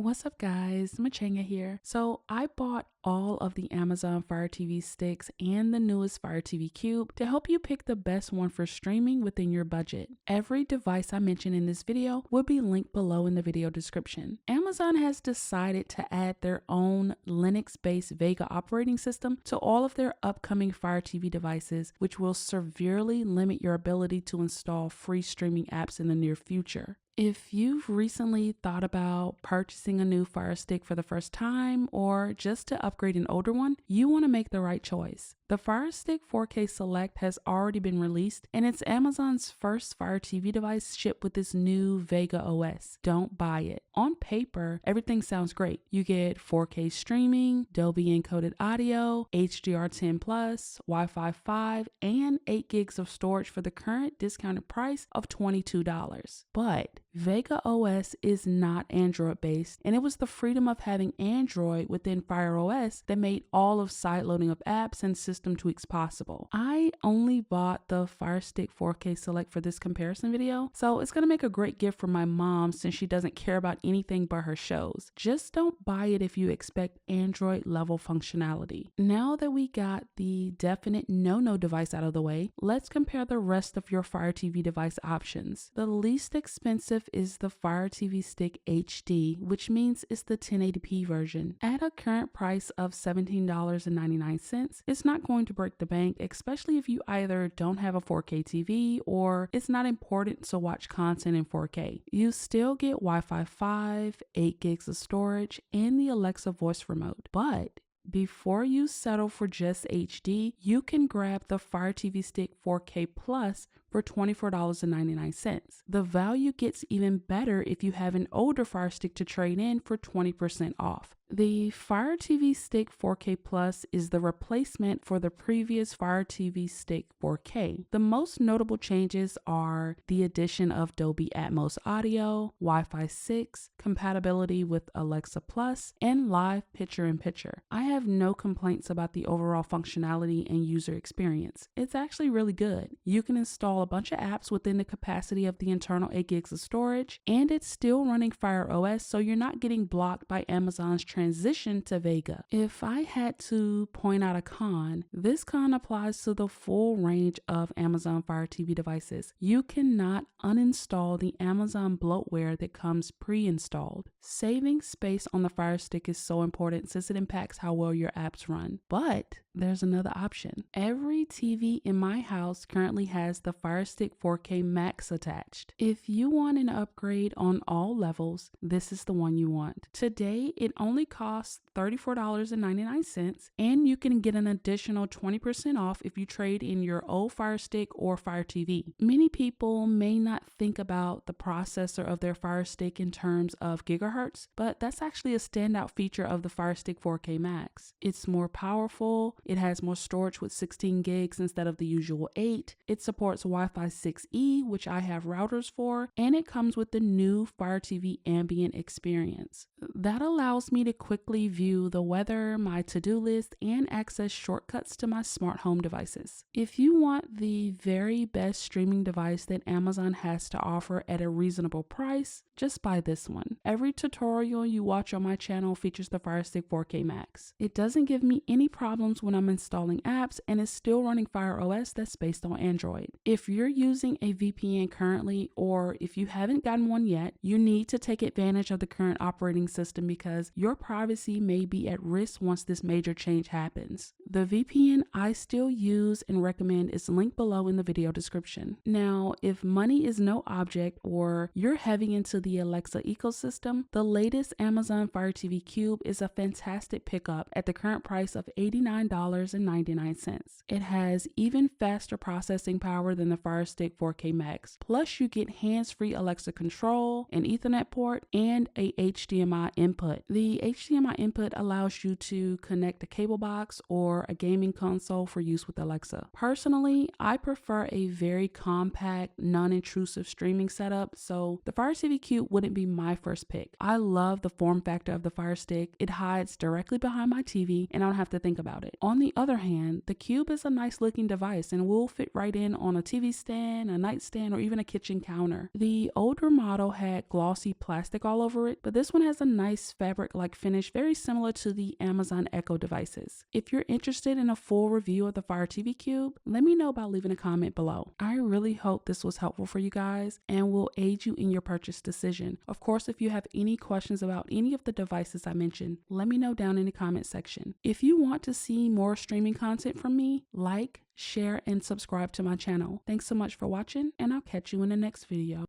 What's up guys, Mchanga here. So I bought all of the Amazon Fire TV sticks and the newest Fire TV Cube to help you pick the best one for streaming within your budget. Every device I mention in this video will be linked below in the video description. Amazon has decided to add their own Linux-based Vega operating system to all of their upcoming Fire TV devices, which will severely limit your ability to install free streaming apps in the near future. If you've recently thought about purchasing a new Fire Stick for the first time or just to upgrade an older one, you want to make the right choice. The Fire Stick 4K Select has already been released and it's Amazon's first Fire TV device shipped with this new Vega OS. Don't buy it. On paper, everything sounds great. You get 4K streaming, Dolby encoded audio, HDR10+, Wi-Fi 5, and 8 gigs of storage for the current discounted price of $22. But Vega OS is not Android based, and it was the freedom of having Android within Fire OS that made all of sideloading of apps and system tweaks possible. I only bought the Fire Stick 4K Select for this comparison video, so it's gonna make a great gift for my mom since she doesn't care about anything but her shows. Just don't buy it if you expect Android level functionality. Now that we got the definite no-no device out of the way, let's compare the rest of your Fire TV device options. The least expensive is the Fire TV Stick HD, which means it's the 1080p version. At a current price of $17.99, it's not going to break the bank, especially if you either don't have a 4K TV or it's not important to watch content in 4K. You still get Wi-Fi 5, 8 gigs of storage, and the Alexa voice remote. But before you settle for just HD, you can grab the Fire TV Stick 4K Plus for $24.99. The value gets even better if you have an older Fire Stick to trade in for 20% off. The Fire TV Stick 4K Plus is the replacement for the previous Fire TV Stick 4K. The most notable changes are the addition of Dolby Atmos audio, Wi-Fi 6, compatibility with Alexa Plus, and live picture-in-picture. I have no complaints about the overall functionality and user experience. It's actually really good. You can install a bunch of apps within the capacity of the internal 8 gigs of storage, and it's still running Fire OS, so you're not getting blocked by Amazon's transition to Vega. If I had to point out a con, this con applies to the full range of Amazon Fire TV devices. You cannot uninstall the Amazon bloatware that comes pre-installed. Saving space on the Fire Stick is so important since it impacts how well your apps run. But there's another option. Every TV in my house currently has the Fire Stick 4K Max attached. If you want an upgrade on all levels, this is the one you want. Today, it only costs $34.99, and you can get an additional 20% off if you trade in your old Fire Stick or Fire TV. Many people may not think about the processor of their Fire Stick in terms of gigahertz, but that's actually a standout feature of the Fire Stick 4K Max. It's more powerful, it has more storage with 16 gigs instead of the usual 8, it supports Wi-Fi 6E, which I have routers for, and it comes with the new Fire TV Ambient experience. That allows me to quickly view the weather, my to-do list, and access shortcuts to my smart home devices. If you want the very best streaming device that Amazon has to offer at a reasonable price, just buy this one. Every tutorial you watch on my channel features the Fire Stick 4K Max. It doesn't give me any problems when I'm installing apps, and is still running Fire OS that's based on Android. If you're using a VPN currently, or if you haven't gotten one yet, you need to take advantage of the current operating system because your privacy may be at risk once this major change happens. The VPN I still use and recommend is linked below in the video description. Now, if money is no object or you're heavy into the Alexa ecosystem, the latest Amazon Fire TV Cube is a fantastic pickup at the current price of $89.99. It has even faster processing power than the Fire Stick 4K Max. Plus, you get hands-free Alexa control, an Ethernet port, and a HDMI input. The HDMI input allows you to connect a cable box or or a gaming console for use with Alexa. Personally, I prefer a very compact, non-intrusive streaming setup, so the Fire TV Cube wouldn't be my first pick. I love the form factor of the Fire Stick. It hides directly behind my TV and I don't have to think about it. On the other hand, the Cube is a nice looking device and will fit right in on a TV stand, a nightstand, or even a kitchen counter. The older model had glossy plastic all over it, but this one has a nice fabric-like finish very similar to the Amazon Echo devices. If you're interested in a full review of the Fire TV Cube, let me know by leaving a comment below. I really hope this was helpful for you guys and will aid you in your purchase decision. Of course, if you have any questions about any of the devices I mentioned, let me know down in the comment section. If you want to see more streaming content from me, like, share, and subscribe to my channel. Thanks so much for watching, and I'll catch you in the next video.